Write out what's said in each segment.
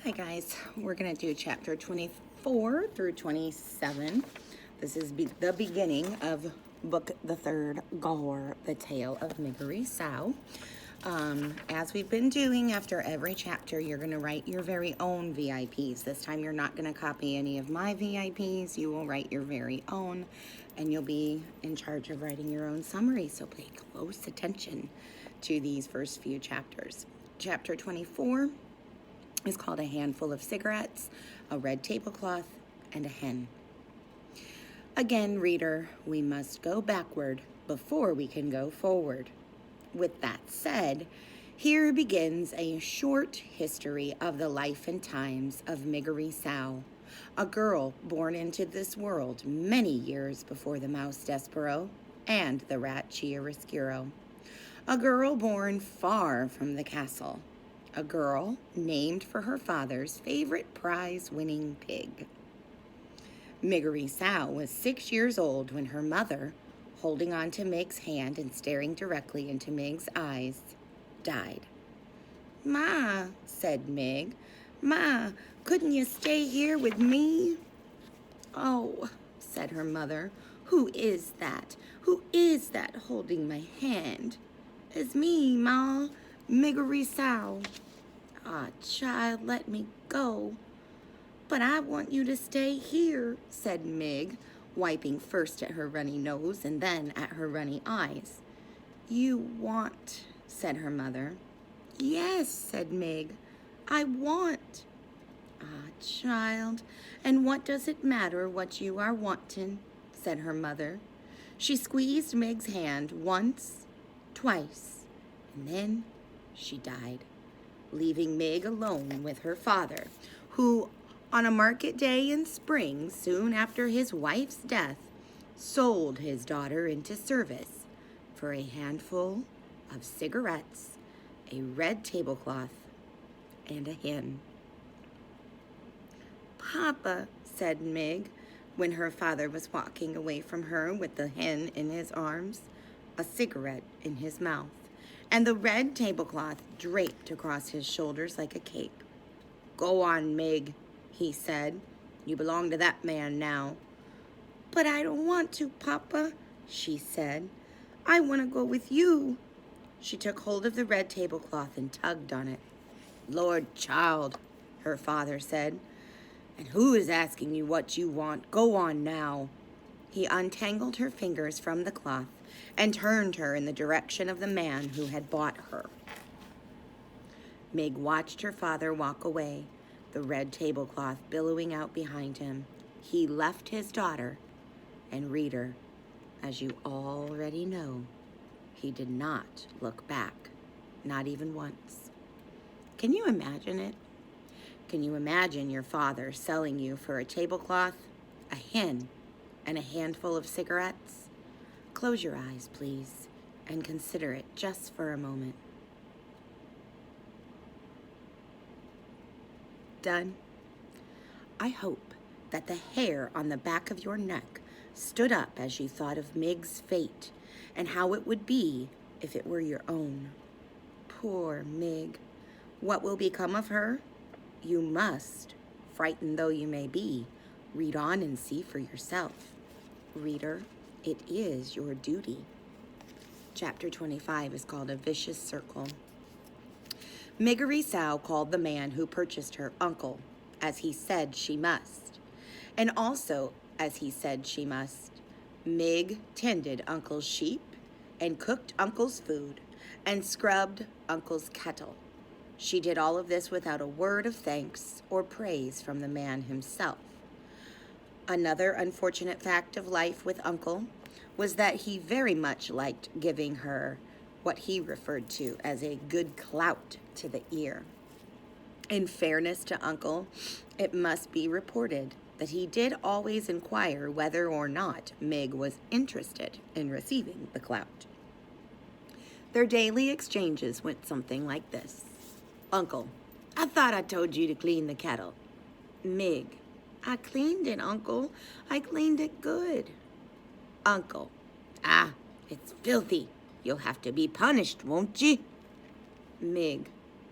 Hi guys, we're going to do chapter 24 through 27. This is the beginning of book the third, Gahor, the Tale of Miggery Sow. As we've been doing, after every chapter, you're going to write your very own VIPs. This time you're not going to copy any of my VIPs. You will write your very own, and you'll be in charge of writing your own summary. So pay close attention to these first few chapters. Chapter 24 is called A Handful of Cigarettes, a Red Tablecloth, and a Hen. Again, reader, we must go backward before we can go forward. With that said, here begins a short history of the life and times of Miggery Sow, a girl born into this world many years before the mouse Despereaux and the rat Chiaroscuro. A girl born far from the castle. A girl named for her father's favorite prize-winning pig. Miggery Sow was 6 years old when her mother, holding on to Mig's hand and staring directly into Mig's eyes, died. "Ma," said Mig, "Ma, couldn't you stay here with me?" "Oh," said her mother, "who is that? Who is that holding my hand?" "It's me, Ma, Miggery Sow." "Ah, child, let me go." "But I want you to stay here," said Mig, wiping first at her runny nose and then at her runny eyes. "You want," said her mother. "Yes," said Mig, "I want." "Ah, child, and what does it matter what you are wantin'?" said her mother. She squeezed Mig's hand once, twice, and then she died, leaving Mig alone with her father, who, on a market day in spring, soon after his wife's death, sold his daughter into service for a handful of cigarettes, a red tablecloth, and a hen. "Papa," said Mig, when her father was walking away from her with the hen in his arms, a cigarette in his mouth, and the red tablecloth draped across his shoulders like a cape. "Go on, Mig," he said. "You belong to that man now." "But I don't want to, Papa," she said. "I want to go with you." She took hold of the red tablecloth and tugged on it. "Lord, child," her father said, "and who is asking you what you want? Go on now." He untangled her fingers from the cloth and turned her in the direction of the man who had bought her. Mig watched her father walk away, the red tablecloth billowing out behind him. He left his daughter, and reader, as you already know, he did not look back, not even once. Can you imagine it? Can you imagine your father selling you for a tablecloth, a hen, and a handful of cigarettes? Close your eyes, please, and consider it just for a moment. Done? I hope that the hair on the back of your neck stood up as you thought of Mig's fate and how it would be if it were your own. Poor Mig. What will become of her? You must, frightened though you may be, read on and see for yourself. Reader, it is your duty. Chapter 25 is called A Vicious Circle. Miggery Sow called the man who purchased her uncle, as he said she must. And also, as he said she must, Mig tended Uncle's sheep and cooked Uncle's food and scrubbed Uncle's kettle. She did all of this without a word of thanks or praise from the man himself. Another unfortunate fact of life with Uncle was that he very much liked giving her what he referred to as a good clout to the ear. In fairness to Uncle, it must be reported that he did always inquire whether or not Mig was interested in receiving the clout. Their daily exchanges went something like this. Uncle, I thought I told you to clean the kettle. Mig, I cleaned it, Uncle. I cleaned it good. Uncle, ah, it's filthy. You'll have to be punished, won't you? Mig,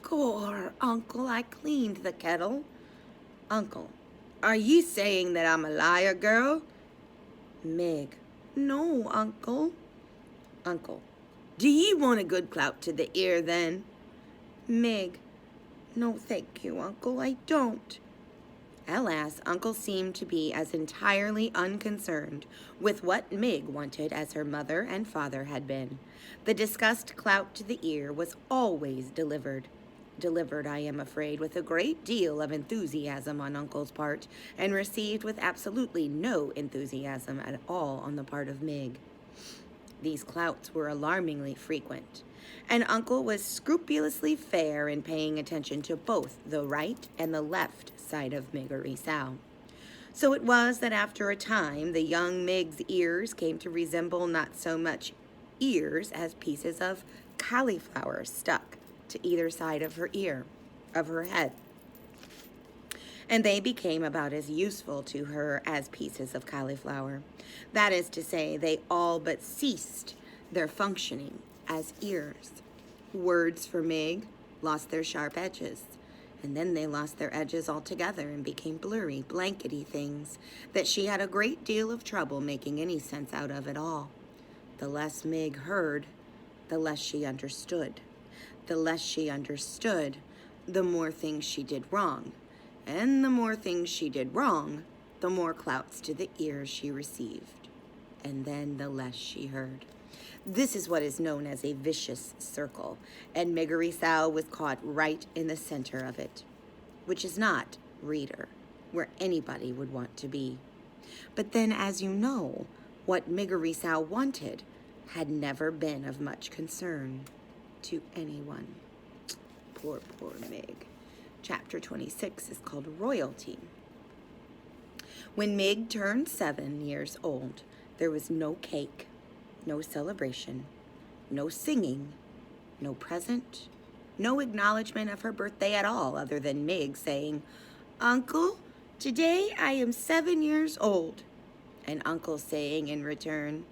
Gore, Uncle, I cleaned the kettle. Uncle, are ye saying that I'm a liar, girl? Meg, no, Uncle. Uncle, do ye want a good clout to the ear then? Meg, no thank you, Uncle, I don't. Alas, Uncle seemed to be as entirely unconcerned with what Mig wanted as her mother and father had been. The discussed clout to the ear was always delivered. Delivered, I am afraid, with a great deal of enthusiasm on Uncle's part, and received with absolutely no enthusiasm at all on the part of Mig. These clouts were alarmingly frequent, and Uncle was scrupulously fair in paying attention to both the right and the left side of Miggery Sow. So it was that after a time the young Mig's ears came to resemble not so much ears as pieces of cauliflower stuck to either side of her head. And they became about as useful to her as pieces of cauliflower. That is to say, they all but ceased their functioning as ears. Words for Mig lost their sharp edges, and then they lost their edges altogether and became blurry, blankety things that she had a great deal of trouble making any sense out of at all. The less Mig heard, the less she understood. The less she understood, the more things she did wrong. And the more things she did wrong, the more clouts to the ears she received. And then the less she heard. This is what is known as a vicious circle, and Miggery Sow was caught right in the center of it, which is not, reader, where anybody would want to be. But then, as you know, what Miggery Sow wanted had never been of much concern to anyone. Poor Mig. Chapter 26 is called Royalty. When Mig turned 7 years old, there was no cake, no celebration, no singing, no present, no acknowledgement of her birthday at all, other than Mig saying, "Uncle, today I am 7 years old," and Uncle saying in return,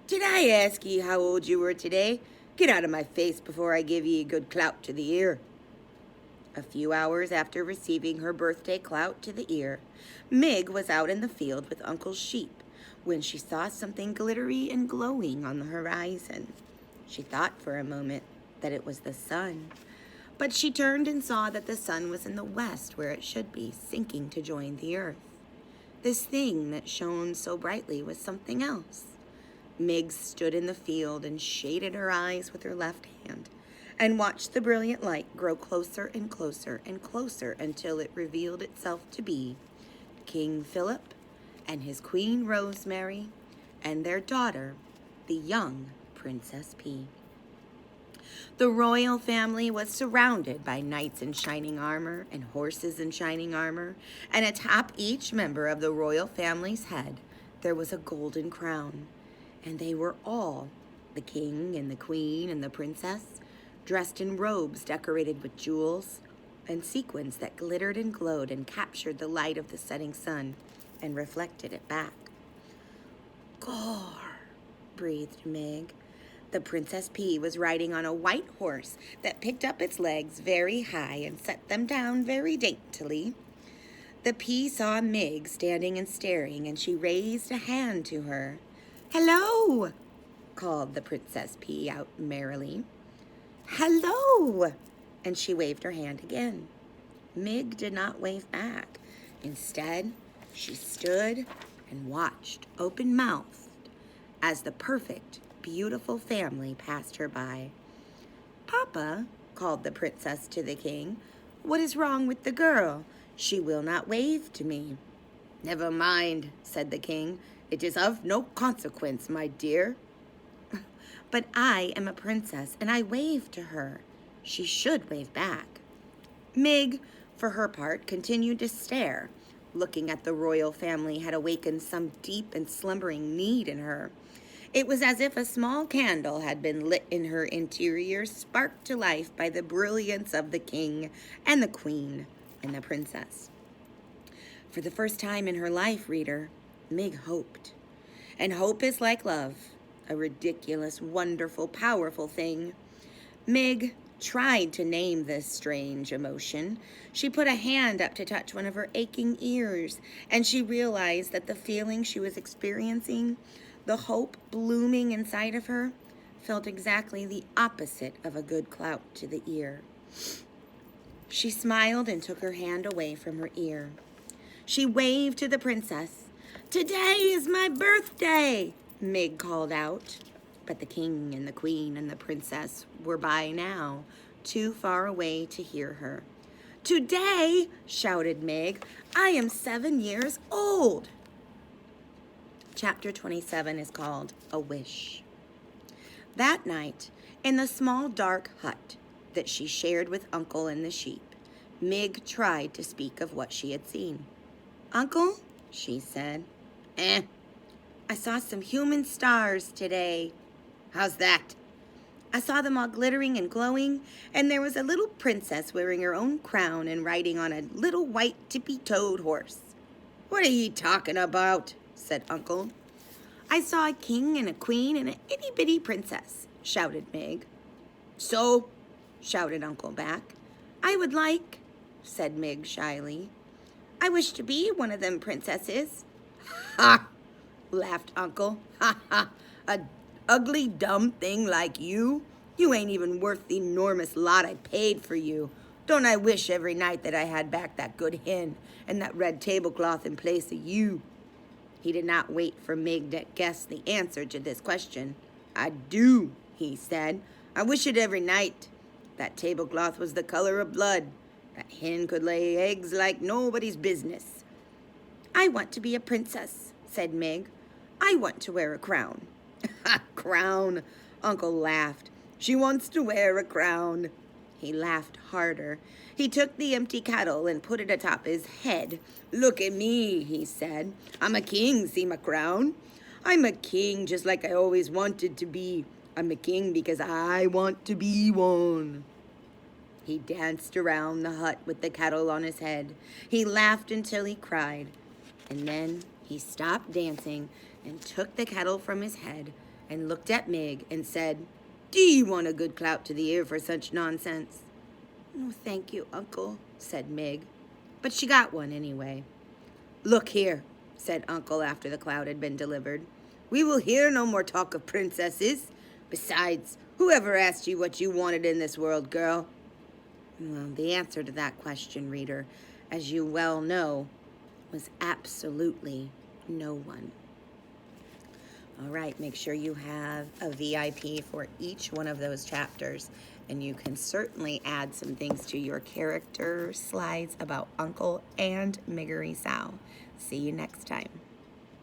"Did I ask ye how old you were today? Get out of my face before I give ye a good clout to the ear." A few hours after receiving her birthday clout to the ear, Mig was out in the field with Uncle's sheep when she saw something glittery and glowing on the horizon. She thought for a moment that it was the sun, but she turned and saw that the sun was in the west where it should be, sinking to join the earth. This thing that shone so brightly was something else. Mig stood in the field and shaded her eyes with her left hand and watched the brilliant light grow closer and closer and closer until it revealed itself to be King Philip and his Queen Rosemary and their daughter, the young Princess P. The royal family was surrounded by knights in shining armor and horses in shining armor, and atop each member of the royal family's head there was a golden crown, and they were all, the king and the queen and the princess, dressed in robes decorated with jewels and sequins that glittered and glowed and captured the light of the setting sun and reflected it back. "Gore," breathed Mig. The Princess P was riding on a white horse that picked up its legs very high and set them down very daintily. The P saw Mig standing and staring, and she raised a hand to her. "Hello," called the Princess P out merrily. "Hello," and she waved her hand again. Mig did not wave back. Instead, she stood and watched, open-mouthed, as the perfect, beautiful family passed her by. "Papa," called the princess to the king, "what is wrong with the girl? She will not wave to me." "Never mind," said the king. "It is of no consequence, my dear." "But I am a princess, and I wave to her. She should wave back." Mig, for her part, continued to stare. Looking at the royal family had awakened some deep and slumbering need in her. It was as if a small candle had been lit in her interior, sparked to life by the brilliance of the king and the queen and the princess. For the first time in her life, reader, Mig hoped. And hope is like love, a ridiculous, wonderful, powerful thing. Mig tried to name this strange emotion. She put a hand up to touch one of her aching ears, and she realized that the feeling she was experiencing, the hope blooming inside of her, felt exactly the opposite of a good clout to the ear. She smiled and took her hand away from her ear. She waved to the princess. "Today is my birthday," Mig called out. But the king and the queen and the princess were by now, too far away to hear her. "Today," shouted Mig, "I am 7 years old." Chapter 27 is called A Wish. That night, in the small dark hut that she shared with Uncle and the sheep, Mig tried to speak of what she had seen. "Uncle," she said, "I saw some human stars today." "How's that?" "I saw them all glittering and glowing, and there was a little princess wearing her own crown and riding on a little white tippy-toed horse." "What are ye talking about?" said Uncle. "I saw a king and a queen and an itty-bitty princess," shouted Mig. "So?" shouted Uncle back. "I would like," said Mig shyly. "I wish to be one of them princesses." "Ha!" laughed Uncle. "Ha ha! A ugly, dumb thing like you? You ain't even worth the enormous lot I paid for you. Don't I wish every night that I had back that good hen and that red tablecloth in place of you?" He did not wait for Mig to guess the answer to this question. "I do," he said. "I wish it every night. That tablecloth was the color of blood. That hen could lay eggs like nobody's business." "I want to be a princess," said Mig. "I want to wear a crown." "Ha, crown!" Uncle laughed. "She wants to wear a crown." He laughed harder. He took the empty kettle and put it atop his head. "Look at me," he said. "I'm a king, see my crown? I'm a king just like I always wanted to be. I'm a king because I want to be one." He danced around the hut with the kettle on his head. He laughed until he cried. And then he stopped dancing and took the kettle from his head and looked at Mig and said, "Do you want a good clout to the ear for such nonsense?" "Oh, thank you, Uncle," said Mig. But she got one anyway. "Look here," said Uncle after the clout had been delivered. "We will hear no more talk of princesses. Besides, whoever asked you what you wanted in this world, girl?" Well, the answer to that question, reader, as you well know, was absolutely no one. All right, make sure you have a VIP for each one of those chapters, and you can certainly add some things to your character slides about Uncle and Miggery Sow. See you next time.